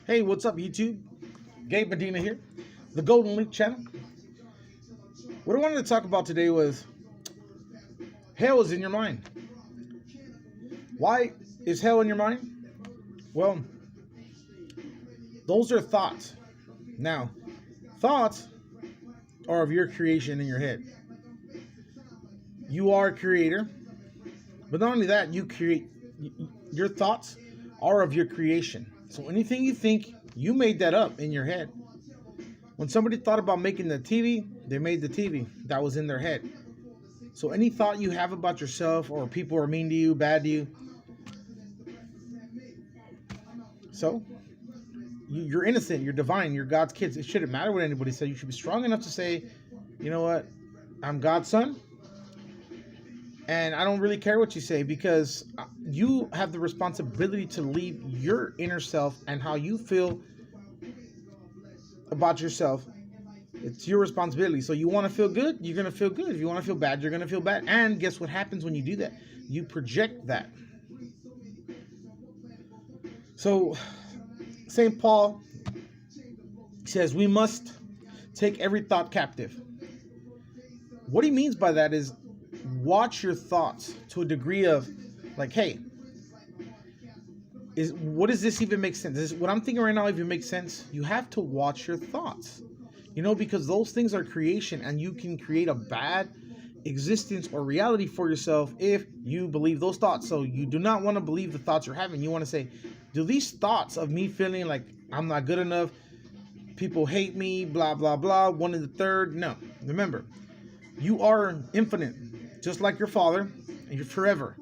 Hey, what's up, YouTube? Gabe Medina here, the Golden Link channel. What I wanted to talk about today was hell is in your mind. Why is hell in your mind? Well, those are thoughts. Now, thoughts are of your creation in your head. You are a creator, but not only that, you create. Your thoughts are of your creation. So anything you think, you made that up in your head. When somebody thought about making the TV, they made the TV. That was in their head. So any thought you have about yourself, or people are mean to you, bad to you, so you're innocent, you're divine, you're God's kids. It shouldn't matter what anybody says. You should be strong enough to say, you know what, I'm God's son, and I don't really care what you say, because you have the responsibility to lead your inner self and how you feel about yourself. It's your responsibility. So you want to feel good, you're going to feel good. If you want to feel bad, you're going to feel bad. And guess what happens when you do that? You project that. So St. Paul says we must take every thought captive. What he means by that is watch your thoughts to a degree of like, hey, what does this even make sense? What I'm thinking right now even makes sense? You have to watch your thoughts. Because those things are creation, and you can create a bad existence or reality for yourself if you believe those thoughts. So you do not want to believe the thoughts you're having. You want to say, do these thoughts of me feeling like I'm not good enough, people hate me, blah, blah, blah, one and the third? No. Remember, you are infinite, just like your Father, and you're forever.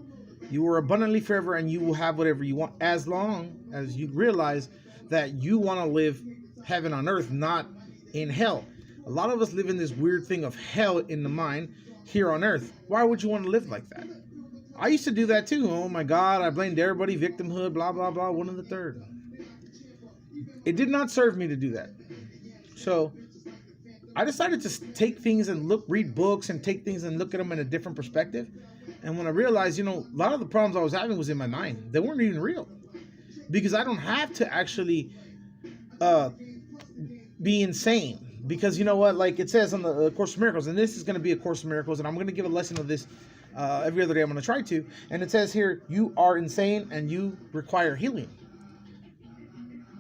You are abundantly forever, and you will have whatever you want, as long as you realize that you want to live heaven on earth, not in hell. A lot of us live in this weird thing of hell in the mind here on earth. Why would you want to live like that? I used to do that too. Oh my God, I blamed everybody, victimhood, blah, blah, blah, one and the third. It did not serve me to do that. So I decided to take things and read books and take things and look at them in a different perspective. And when I realized, a lot of the problems I was having was in my mind. They weren't even real. Because I don't have to actually be insane, because you know what, like it says on the Course of Miracles, and this is going to be a Course of Miracles, and I'm going to give a lesson of this every other day. I'm going to try to, and it says here, you are insane and you require healing,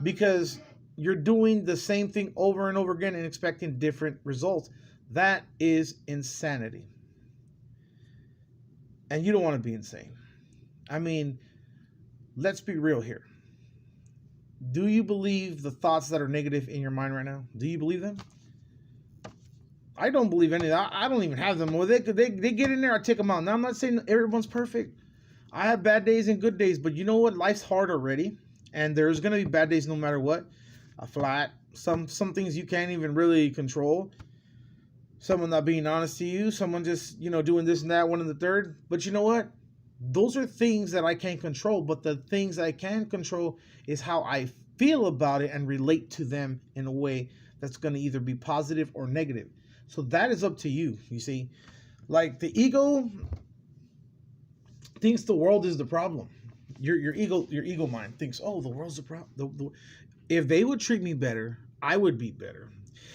because you're doing the same thing over and over again and expecting different results. That is insanity, and you don't want to be insane. I mean, let's be real here. Do you believe the thoughts that are negative in your mind right now? Do you believe them? I don't believe any of that. I don't even have them. Well, they get in there, I take them out. Now, I'm not saying everyone's perfect. I have bad days and good days, but you know what? Life's hard already, and there's going to be bad days no matter what. A flat, some things you can't even really control. Someone not being honest to you, someone just, doing this and that, one and the third. But you know what? Those are things that I can't control, but the things I can control is how I feel about it and relate to them in a way that's going to either be positive or negative. So that is up to you, you see. Like the ego thinks the world is the problem. Your ego mind thinks, oh, the world's the problem. If they would treat me better, I would be better.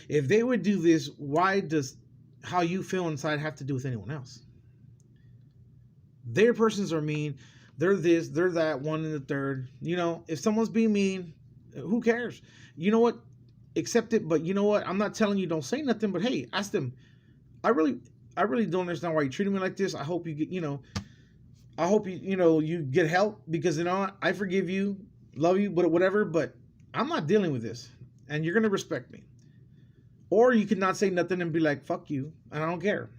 If they would do this, why does how you feel inside have to do with anyone else? Their persons are mean, they're this, they're that, one and the third. If someone's being mean, who cares? You know what? Accept it, but you know what? I'm not telling you don't say nothing, but hey, ask them. I really don't understand why you're treating me like this. I hope you get, I hope you get help, because I forgive you, love you, but whatever, but I'm not dealing with this, and you're gonna respect me. Or you could not say nothing and be like, fuck you, and I don't care.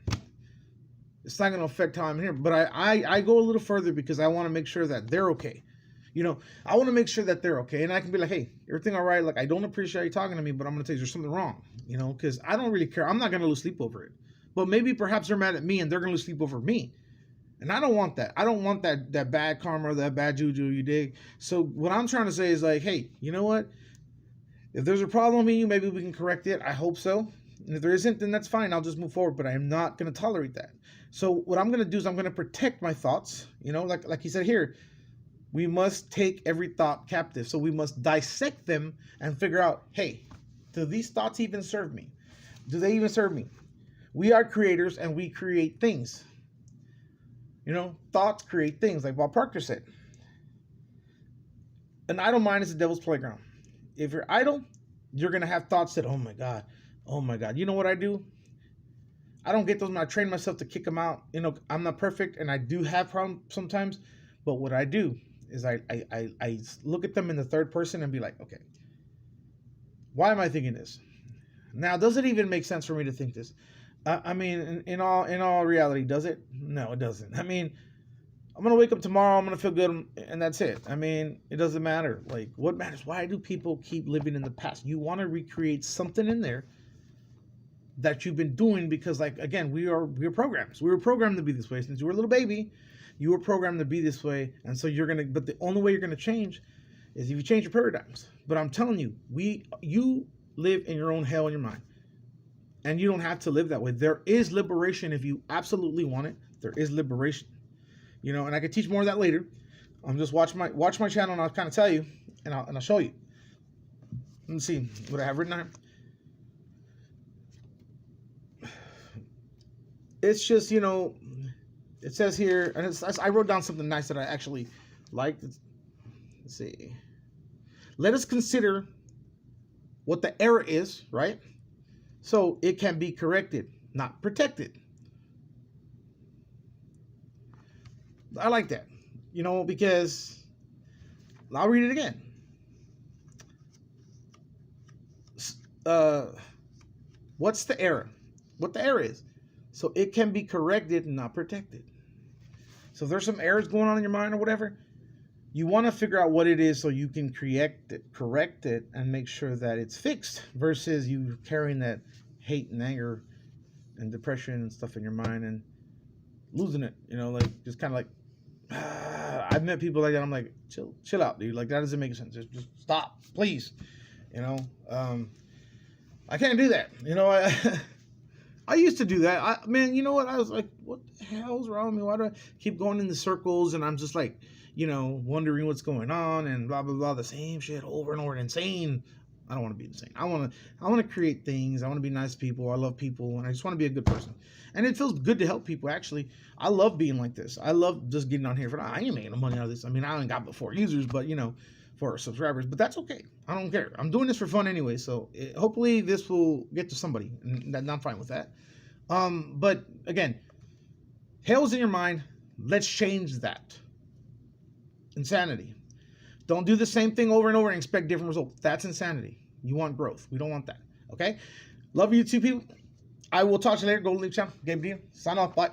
It's not going to affect how I'm here. But I go a little further, because I want to make sure that they're okay. I want to make sure that they're okay. And I can be like, hey, everything all right? Like, I don't appreciate you talking to me, but I'm going to tell you there's something wrong. Because I don't really care. I'm not going to lose sleep over it. But maybe perhaps they're mad at me and they're going to lose sleep over me. And I don't want that. I don't want that bad karma or that bad juju, you dig? So what I'm trying to say is like, hey, you know what? If there's a problem in you, maybe we can correct it. I hope so. And if there isn't, then that's fine. I'll just move forward. But I am not going to tolerate that. So what I'm going to do is I'm going to protect my thoughts. Like he said here, We must take every thought captive. So we must dissect them and figure out, hey, do these thoughts even serve me? Do they even serve me? We are creators and we create things. You know, thoughts create things, like Bob Proctor said. An idle mind is the devil's playground. If you're idle, you're going to have thoughts that, oh my God. You know what I do? I don't get those. I train myself to kick them out. You know, I'm not perfect and I do have problems sometimes. But what I do is I look at them in the third person and be like, okay, why am I thinking this? Now, does it even make sense for me to think this? I mean, in all reality, does it? No, it doesn't. I mean, I'm going to wake up tomorrow, I'm going to feel good, and that's it. I mean, it doesn't matter. Like, what matters? Why do people keep living in the past? You want to recreate something in there that you've been doing because, like, again, we're programs. We were programmed to be this way. Since you were a little baby, you were programmed to be this way, and so but the only way you're going to change is if you change your paradigms. But I'm telling you, you live in your own hell in your mind. And you don't have to live that way. There is liberation if you absolutely want it. There is liberation. You know, and I could teach more of that later. Just watch my channel and I'll kind of tell you and I'll show you. Let me see what I have written on here. It's just, you know, it says here, and I wrote down something nice that I actually liked. Let's see. Let us consider what the error is, right? So it can be corrected, not protected. I like that, you know, because I'll read it again. What's the error? What the error is. So it can be corrected, not protected. So if there's some errors going on in your mind or whatever, you want to figure out what it is so you can correct it, and make sure that it's fixed versus you carrying that hate and anger and depression and stuff in your mind and losing it, you know, like just kind of like, I've met people like that. I'm like, chill out, dude. Like, that doesn't make sense. Just stop, please. You know, I can't do that. You know, I used to do that. Man, you know what? I was like, what the hell's wrong with me? Why do I keep going in the circles? And I'm just like, you know, wondering what's going on and blah, blah, blah. The same shit over and over. Insane. I don't want to be insane. I want to create things. I want to be nice to people. I love people. And I just want to be a good person. And it feels good to help people, actually. I love being like this. I love just getting on here for, I ain't making no money out of this. I mean, I only got 4 users, but, you know, for subscribers. But that's okay. I don't care. I'm doing this for fun anyway. So hopefully this will get to somebody. And I'm fine with that. But again, hell's in your mind. Let's change that. Insanity. Don't do the same thing over and over and expect different results. That's insanity. You want growth. We don't want that. Okay? Love you two people. I will talk to you later. Go to the channel. Game deal. Sign off. Bye.